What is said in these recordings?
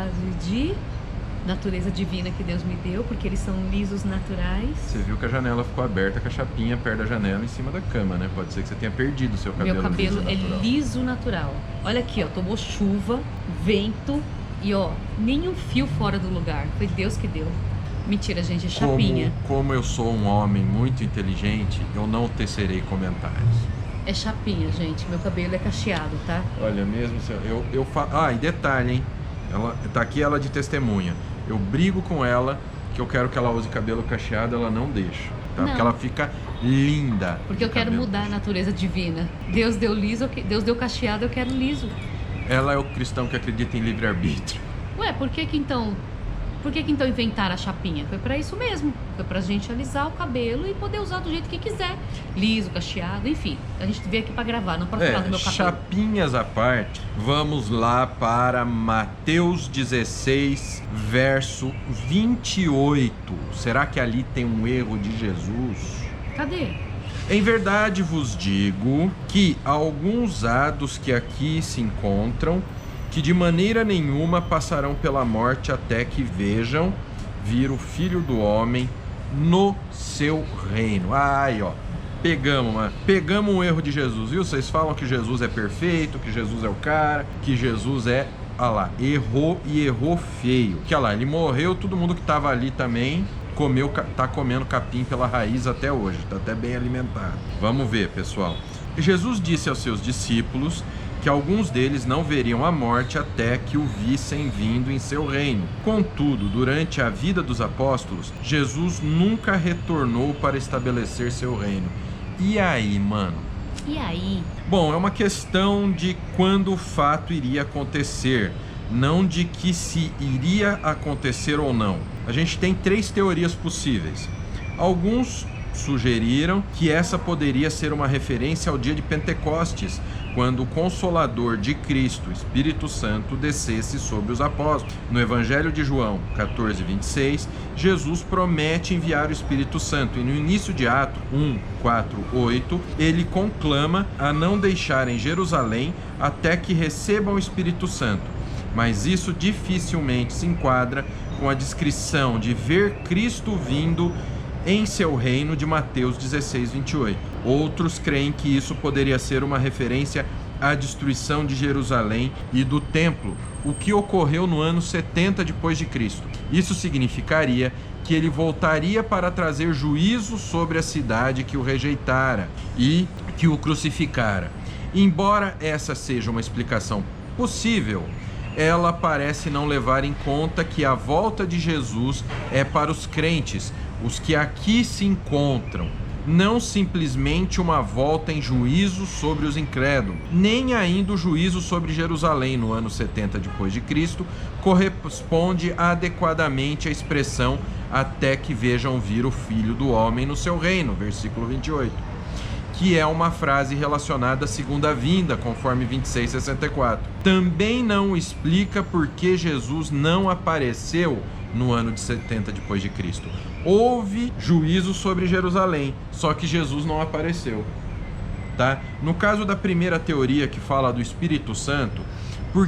base de natureza divina que Deus me deu, porque eles são lisos naturais. Você viu que a janela ficou aberta com a chapinha perto da janela em cima da cama, né? Pode ser que você tenha perdido o seu cabelo. Meu cabelo liso é natural. liso natural. Olha aqui, ó, tomou chuva, vento e ó, nenhum fio fora do lugar. Foi Deus que deu. Mentira, gente, é chapinha. Como eu sou um homem muito inteligente, eu não tecerei comentários. É chapinha, gente. Meu cabelo é cacheado, tá? Olha, mesmo se eu falo. Ah, e detalhe, hein? Ela tá aqui, ela de testemunha. Eu brigo com ela que eu quero que ela use cabelo cacheado, ela não deixa, tá? Não. Porque ela fica linda. Porque eu quero mudar a natureza divina. Deus deu liso, Deus deu cacheado, eu quero liso. Ela é o cristão que acredita em livre-arbítrio. Ué, por que então inventaram a chapinha? Foi pra isso mesmo. Foi pra gente alisar o cabelo e poder usar do jeito que quiser. Liso, cacheado, enfim. A gente veio aqui pra gravar, não pra falar do meu cabelo. Chapinhas à parte, vamos lá para Mateus 16, verso 28. Será que ali tem um erro de Jesus? Cadê? Em verdade vos digo que alguns há dos que aqui se encontram, que de maneira nenhuma passarão pela morte até que vejam vir o Filho do Homem no seu reino. Aí, ó, pegamos um erro de Jesus, viu? Vocês falam que Jesus é perfeito, que Jesus é o cara, que Jesus é... Ah lá, errou e errou feio. Que lá, ele morreu, todo mundo que tava ali também tá comendo capim pela raiz até hoje, tá até bem alimentado. Vamos ver, pessoal. Jesus disse aos seus discípulos que alguns deles não veriam a morte até que o vissem vindo em seu reino. Contudo, durante a vida dos apóstolos, Jesus nunca retornou para estabelecer seu reino. E aí, mano? E aí? Bom, é uma questão de quando o fato iria acontecer, não de que se iria acontecer ou não. A gente tem 3 teorias possíveis. Alguns sugeriram que essa poderia ser uma referência ao dia de Pentecostes, quando o Consolador de Cristo, Espírito Santo, descesse sobre os apóstolos. No Evangelho de João 14, 26, Jesus promete enviar o Espírito Santo, e no início de Atos 1, 4, 8, ele conclama a não deixarem Jerusalém até que recebam o Espírito Santo. Mas isso dificilmente se enquadra com a descrição de ver Cristo vindo em seu reino de Mateus 16, 28. Outros creem que isso poderia ser uma referência à destruição de Jerusalém e do templo, o que ocorreu no ano 70 depois de Cristo. Isso significaria que ele voltaria para trazer juízo sobre a cidade que o rejeitara e que o crucificara. Embora essa seja uma explicação possível, ela parece não levar em conta que a volta de Jesus é para os crentes, os que aqui se encontram, não simplesmente uma volta em juízo sobre os incrédulos, nem ainda o juízo sobre Jerusalém no ano 70 depois de Cristo corresponde adequadamente à expressão até que vejam vir o Filho do Homem no seu reino, versículo 28, que é uma frase relacionada à segunda vinda, conforme 26:64. Também não explica por que Jesus não apareceu no ano de 70 depois de Cristo. Houve juízo sobre Jerusalém, só que Jesus não apareceu, tá? No caso da primeira teoria, que fala do Espírito Santo, por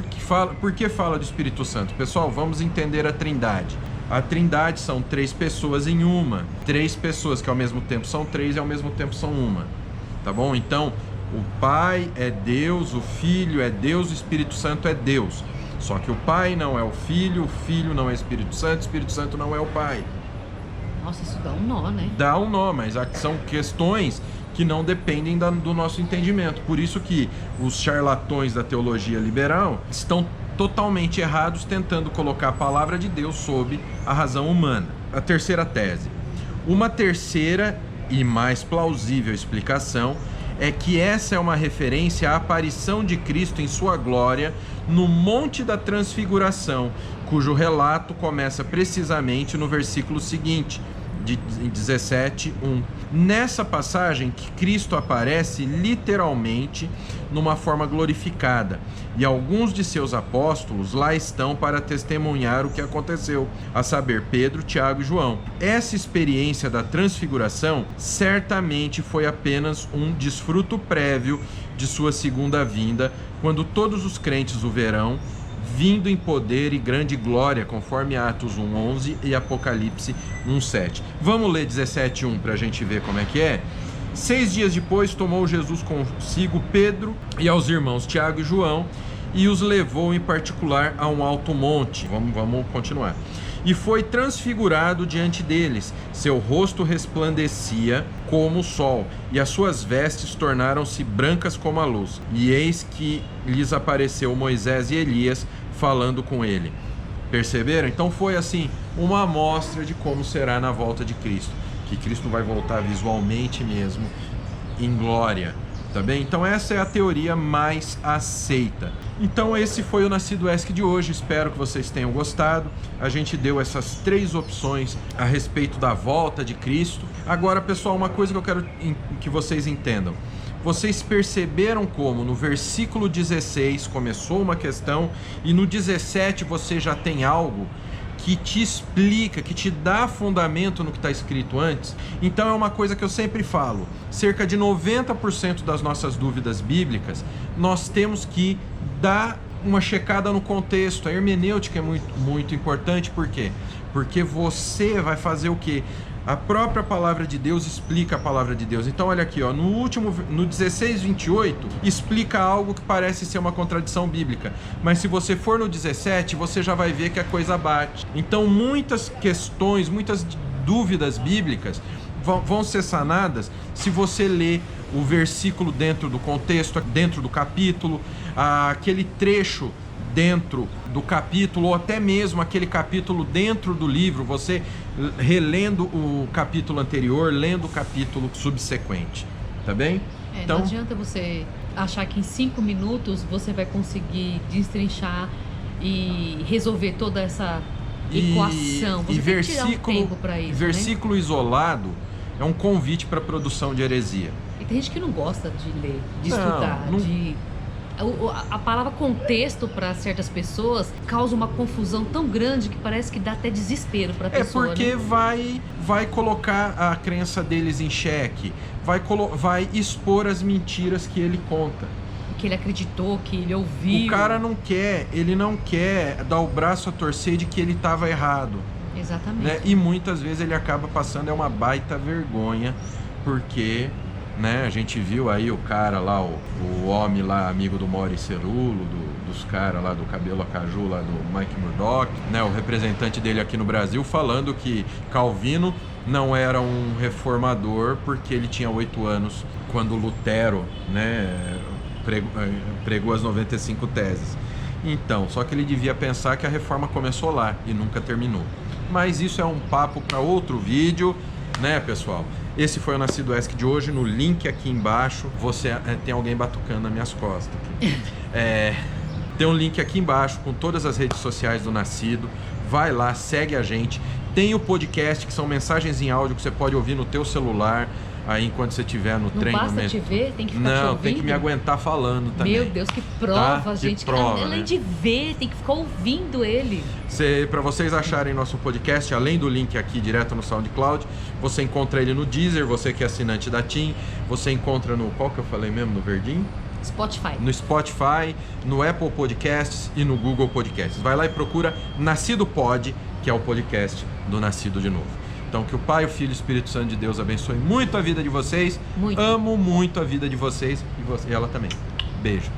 que fala do Espírito Santo? Pessoal, vamos entender a Trindade. A Trindade são 3 pessoas em uma. 3 pessoas que ao mesmo tempo são 3 e ao mesmo tempo são uma. Tá bom? Então, o Pai é Deus, o Filho é Deus, o Espírito Santo é Deus. Só que o Pai não é o Filho não é o Espírito Santo não é o Pai. Nossa, isso dá um nó, né? Dá um nó, mas são questões que não dependem do nosso entendimento. Por isso que os charlatões da teologia liberal estão totalmente errados, tentando colocar a palavra de Deus sob a razão humana. A terceira tese. Uma terceira e mais plausível explicação é que essa é uma referência à aparição de Cristo em sua glória no Monte da Transfiguração, cujo relato começa precisamente no versículo seguinte, de 17:1. Nessa passagem que Cristo aparece literalmente numa forma glorificada, e alguns de seus apóstolos lá estão para testemunhar o que aconteceu, a saber, Pedro, Tiago e João. Essa experiência da transfiguração certamente foi apenas um desfruto prévio de sua segunda vinda, quando todos os crentes o verão, vindo em poder e grande glória, conforme Atos 1:11 e Apocalipse 1:7. Vamos ler 17:1 para a gente ver como é que é. 6 dias depois, tomou Jesus consigo Pedro e aos irmãos Tiago e João e os levou em particular a um alto monte. Vamos continuar. E foi transfigurado diante deles. Seu rosto resplandecia como o sol, e as suas vestes tornaram-se brancas como a luz. E eis que lhes apareceu Moisés e Elias falando com ele. Perceberam? Então foi assim, uma amostra de como será na volta de Cristo. Que Cristo vai voltar visualmente mesmo, em glória. Tá bem? Então essa é a teoria mais aceita. Então esse foi o Nascido ESC de hoje, espero que vocês tenham gostado. A gente deu essas 3 opções a respeito da volta de Cristo. Agora, pessoal, uma coisa que eu quero que vocês entendam. Vocês perceberam como no versículo 16 começou uma questão e no 17 você já tem algo que te explica, que te dá fundamento no que está escrito antes. Então é uma coisa que eu sempre falo, cerca de 90% das nossas dúvidas bíblicas, nós temos que dar uma checada no contexto. A hermenêutica é muito importante, por quê? Porque você vai fazer o quê? A própria palavra de Deus explica a palavra de Deus. Então olha aqui, ó, no 16:28 explica algo que parece ser uma contradição bíblica, mas se você for no 17, você já vai ver que a coisa bate. Então muitas questões, muitas dúvidas bíblicas vão ser sanadas se você ler o versículo dentro do contexto, dentro do capítulo, aquele trecho dentro do capítulo, ou até mesmo aquele capítulo dentro do livro, você relendo o capítulo anterior, lendo o capítulo subsequente, tá bem? Então, não adianta você achar que em 5 minutos você vai conseguir destrinchar e resolver toda essa equação. Você tem que tirar um tempo para isso, versículo isolado é um convite para a produção de heresia. E tem gente que não gosta de ler, de estudar, A palavra contexto para certas pessoas causa uma confusão tão grande que parece que dá até desespero para a pessoa. É porque vai colocar a crença deles em xeque, vai expor as mentiras que ele conta. Que ele acreditou, que ele ouviu. O cara não quer dar o braço a torcer de que ele estava errado. Exatamente. Né? E muitas vezes ele acaba passando uma baita vergonha, porque... Né? A gente viu aí o cara lá, o homem lá, amigo do Mori Cerulo, dos caras lá do cabelo a caju, lá do Mike Murdock, né? O representante dele aqui no Brasil, falando que Calvino não era um reformador porque ele tinha 8 anos quando Lutero, né, pregou as 95 teses. Então, só que ele devia pensar que a reforma começou lá e nunca terminou. Mas isso é um papo para outro vídeo, né, pessoal? Esse foi o Nascido ESC de hoje. No link aqui embaixo, tem alguém batucando nas minhas costas aqui. Tem um link aqui embaixo com todas as redes sociais do Nascido. Vai lá, segue a gente. Tem o podcast, que são mensagens em áudio que você pode ouvir no teu celular aí enquanto você estiver no trem. Não basta te ver, tem que ficar te ouvindo? Não, tem que me aguentar falando também. Meu Deus, que prova, tá? gente. Prova, além né? de ver, tem que ficar ouvindo ele. Para vocês acharem nosso podcast, além do link aqui direto no SoundCloud, você encontra ele no Deezer, você que é assinante da TIM, você encontra no... Qual que eu falei mesmo? No verdinho? Spotify. No Spotify, no Apple Podcasts e no Google Podcasts. Vai lá e procura Nascido Pod, que é o podcast do Nascido de Novo. Então, que o Pai, o Filho e o Espírito Santo de Deus abençoe muito a vida de vocês. Muito. Amo muito a vida de vocês e ela também. Beijo.